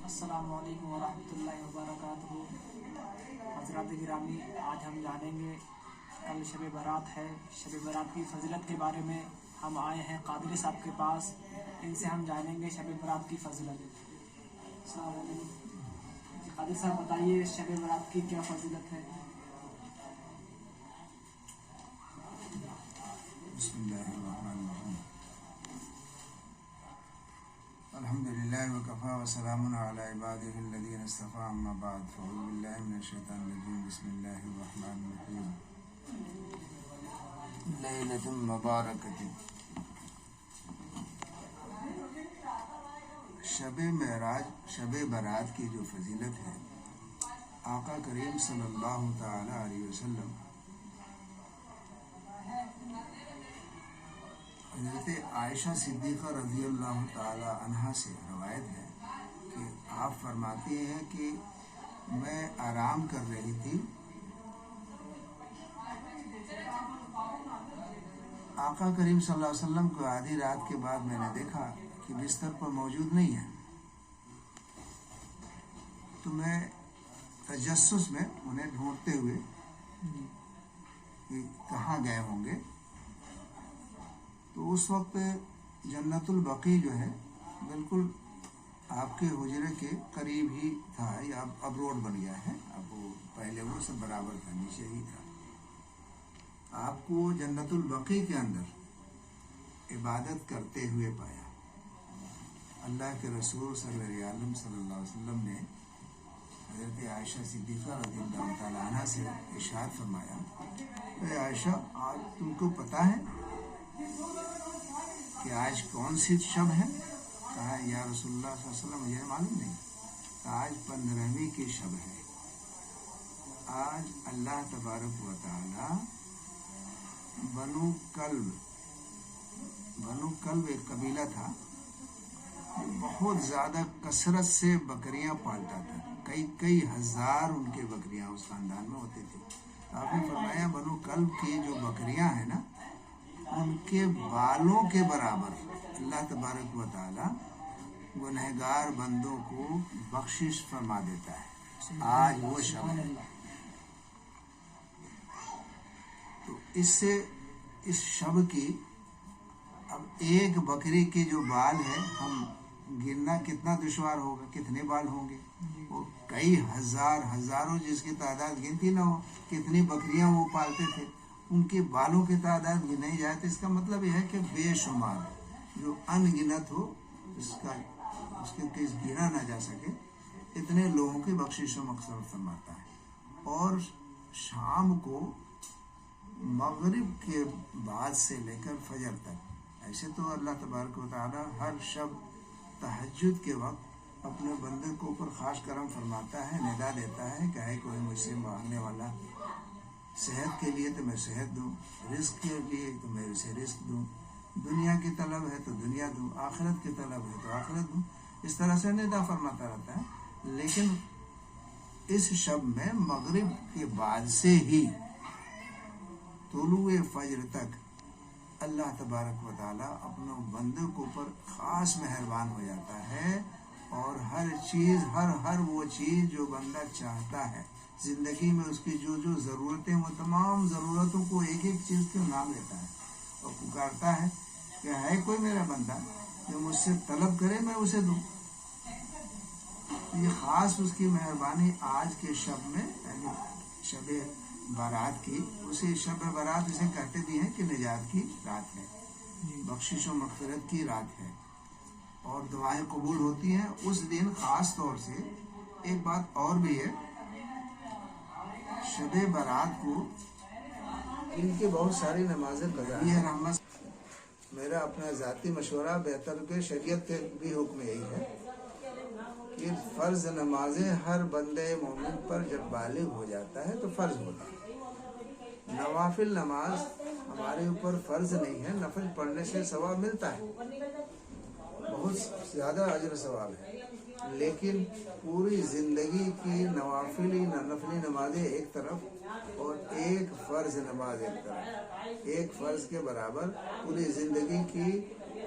السلام علیکم ورحمۃ اللہ وبرکاتہ۔ حضرات گرامی، آج ہم جانیں گے، کل شب برات ہے، شب برات کی فضیلت کے بارے میں ہم آئے ہیں قادری صاحب کے پاس، ان سے ہم جانیں گے شب برات کی فضیلت۔ السلام علیکم قادری صاحب، بتائیے شب برات کی کیا فضیلت ہے؟ بسم اللہ الرحمن الرحیم، الحمدللہ وکفی وسلام علی عبادہ الذین اصطفی، اما بعد فاعوذ باللہ من الشیطان الرجیم، بسم اللہ الرحمن الرحیم۔ لیلۃ مبارکۃ، شب معراج، شب برات کی جو فضیلت ہے، آقا کریم صلی اللہ تعالی علیہ وسلم حضرت عائشہ صدیقہ رضی اللہ تعالی عنہا سے روایت ہے کہ آپ فرماتی ہیں کہ میں آرام کر رہی تھی، آقا کریم صلی اللہ علیہ وسلم کو آدھی رات کے بعد میں نے دیکھا کہ بستر پر موجود نہیں ہے، تو میں تجسس میں انہیں ڈھونڈتے ہوئے کہ کہاں گئے ہوں گے، تو اس وقت جنت البقیع جو ہے بالکل آپ کے حجرے کے قریب ہی تھا، یا اب روڈ بن گیا ہے، اب وہ پہلے وہ سب برابر تھا، نیچے ہی تھا، آپ کو جنت البقیع کے اندر عبادت کرتے ہوئے پایا۔ اللہ کے رسول صلی اللہ علیہ وسلم نے حضرت عائشہ صدیقہ رضی اللہ تعالیٰ عنہ سے ارشاد فرمایا، اے عائشہ، آج تم کو پتہ ہے کہ آج کون سی شب ہے؟ کہا یا رسول اللہ صلی اللہ علیہ وسلم مجھے معلوم نہیں۔ آج 15ویں کی شب ہے۔ آج اللہ تبارک و تعالی بنو کلب ایک قبیلہ تھا، بہت زیادہ کثرت سے بکریاں پالتا تھا، کئی ہزار ان کے بکریاں اس خاندان میں ہوتے تھے۔ آپ نے فرمایا بنو کلب کی جو بکریاں ہیں نا، ان کے بالوں کے برابر اللہ تبارک و تعالی گنہگار بندوں کو بخشش فرما دیتا ہے۔ آج وہ شب ہے۔ تو اس شب کی اب ایک بکری کے جو بال ہے، ہم گننا کتنا دشوار ہوگا، کتنے بال ہوں گے، وہ کئی ہزاروں جس کی تعداد گنتی نہ ہو، کتنی بکریاں وہ پالتے تھے، ان کے بالوں کی تعداد گنائی جائے تو اس کا مطلب یہ ہے کہ بے شمار جو ان گنت ہو، اس کے گنا نہ جا سکے، اتنے لوگوں کی بخشش و مغفرت فرماتا ہے۔ اور شام کو مغرب کے بعد سے لے کر فجر تک، ایسے تو اللہ تبارک و تعالی ہر شب تہجد کے وقت اپنے بندے کو اوپر خاص کرم فرماتا ہے، ندا دیتا ہے کہ ہے کوئی مجھ سے مانگنے والا، صحت کے لیے تو میں صحت دوں، رزق کے لیے تو میں اسے رزق دوں، دنیا کی طلب ہے تو دنیا دوں، آخرت کی طلب ہے تو آخرت دوں، اس طرح سے ندا فرماتا رہتا ہے۔ لیکن اس شب میں مغرب کے بعد سے ہی طلوع فجر تک اللہ تبارک و تعالیٰ اپنے بندے کے اوپر خاص مہربان ہو جاتا ہے، اور ہر چیز ہر وہ چیز جو بندہ چاہتا ہے زندگی میں، اس کی جو ضرورتیں، وہ تمام ضرورتوں کو ایک چیز کے نام لیتا ہے اور پکارتا ہے کہ ہے کوئی میرا بندہ جو مجھ سے طلب کرے میں اسے دوں۔ یہ خاص اس کی مہربانی آج کے شب میں، یعنی شب برات کی، اسے شب برات اسے کہتے بھی ہیں کہ نجات کی رات ہے، بخشش و مغفرت کی رات ہے، اور دعائیں قبول ہوتی ہیں اس دن خاص طور سے۔ ایک بات اور بھی ہے، شب برات کو ان کی بہت ساری نمازیں قضا ہے، رحمت۔ میرا اپنا ذاتی مشورہ، بہتر کہ شریعت کے بھی حکم یہی ہے کہ فرض نمازیں ہر بندے مومن پر جب بالغ ہو جاتا ہے تو فرض ہوتا ہے۔ نوافل نماز ہمارے اوپر فرض نہیں ہے، نفل پڑھنے سے ثواب ملتا ہے، بہت زیادہ اجر ثواب ہے، لیکن پوری زندگی کی نوافلی نفلی نمازیں ایک طرف اور ایک فرض نماز ایک طرف، ایک فرض کے برابر پوری زندگی کی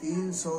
300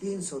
300